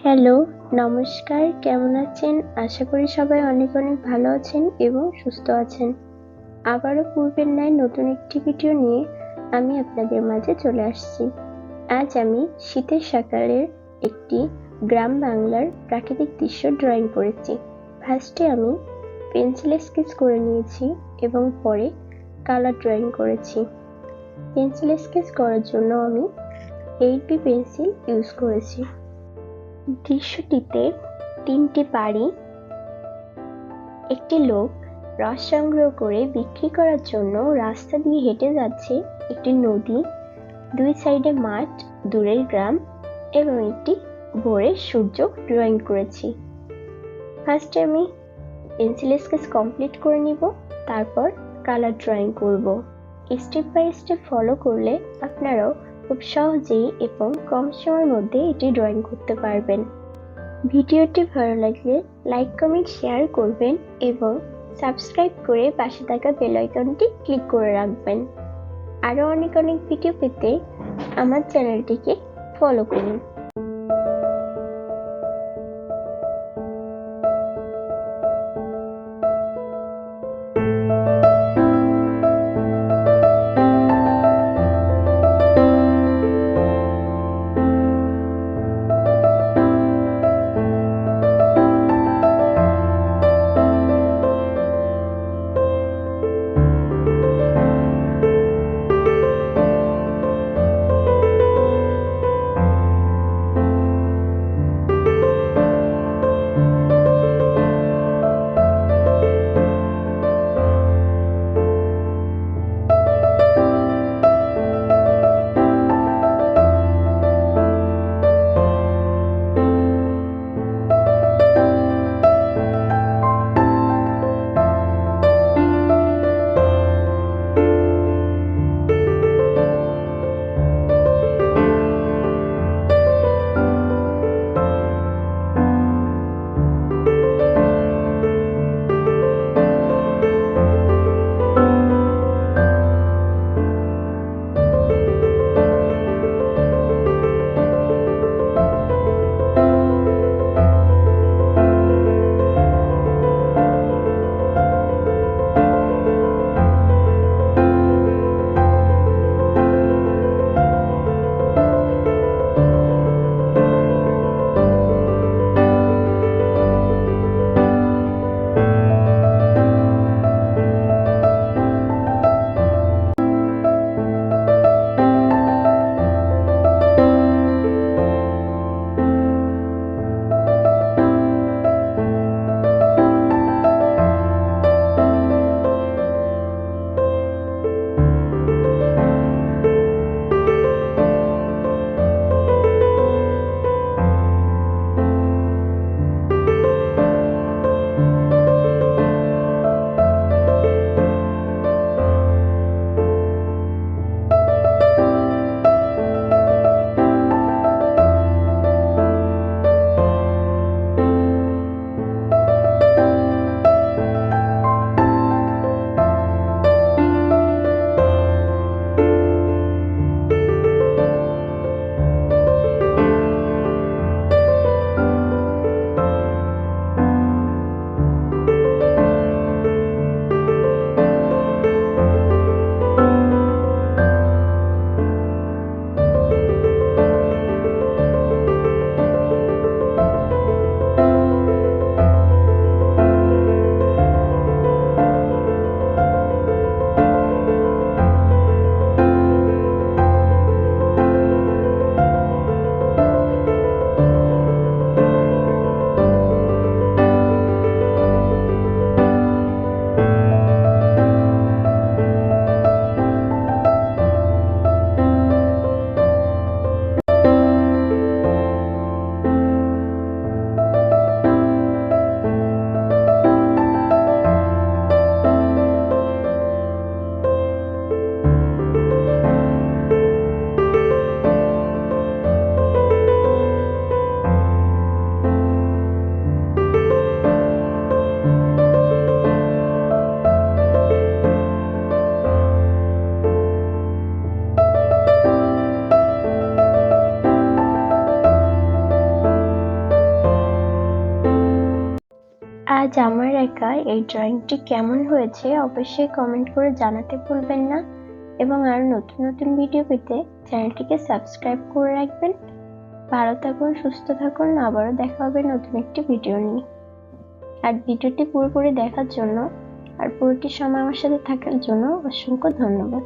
Hello, নমস্কার। কেমন আছেন? আশা করি সবাই অনেক অনেক ভালো আছেন এবং সুস্থ আছেন। আবারও পূর্বের ন্যায় নতুন একটি ভিডিও নিয়ে আমি আপনাদের মাঝে চলে আসছি। আজ আমি শীতের সকালের একটি গ্রাম বাংলার প্রাকৃতিক দৃশ্য ড্রয়িং করেছি। ফার্স্টে আমি পেন্সিলে স্কেচ করে নিয়েছি এবং পরে কালার ড্রয়িং করেছি। পেন্সিলে স্কেচ করার জন্য আমি 8B পেন্সিল ইউজ করেছি। দৃশ্যটিতে 3টি বাড়ি, একটি লোক রস সংগ্রহ করে বিক্রি করার জন্য রাস্তা দিয়ে হেঁটে যাচ্ছে, একটি নদী, দুই সাইডে মাঠ, দূরের গ্রাম এবং একটি ভোরের সূর্য ড্রয়িং করেছি। ফার্স্টে আমি পেন্সিল স্কেচ কমপ্লিট করে নিব, তারপর কালার ড্রয়িং করব। স্টেপ বাই স্টেপ ফলো করলে আপনারাও খুব সহজেই এবং কম সময়ের মধ্যে এটি ড্রয়িং করতে পারবেন। ভিডিওটি ভালো লাগলে লাইক, কমেন্ট, শেয়ার করবেন এবং সাবস্ক্রাইব করে পাশে থাকা বেল আইকনটি ক্লিক করে রাখবেন। আরও অনেক অনেক ভিডিও পেতে আমার চ্যানেলটিকে ফলো করুন। আজ আমার একা এই ড্রয়িংটি কেমন হয়েছে অবশ্যই কমেন্ট করে জানাতে ভুলবেন না, এবং আরো নতুন নতুন ভিডিও পেতে চ্যানেলটিকে সাবস্ক্রাইব করে রাখবেন। ভালো থাকুন, সুস্থ থাকুন, আবারও দেখা হবে নতুন একটি ভিডিও নিয়ে। আর ভিডিওটি পুরোপুরি দেখার জন্য আর পুরোটি সময় আমার সাথে থাকার জন্য অসংখ্য ধন্যবাদ।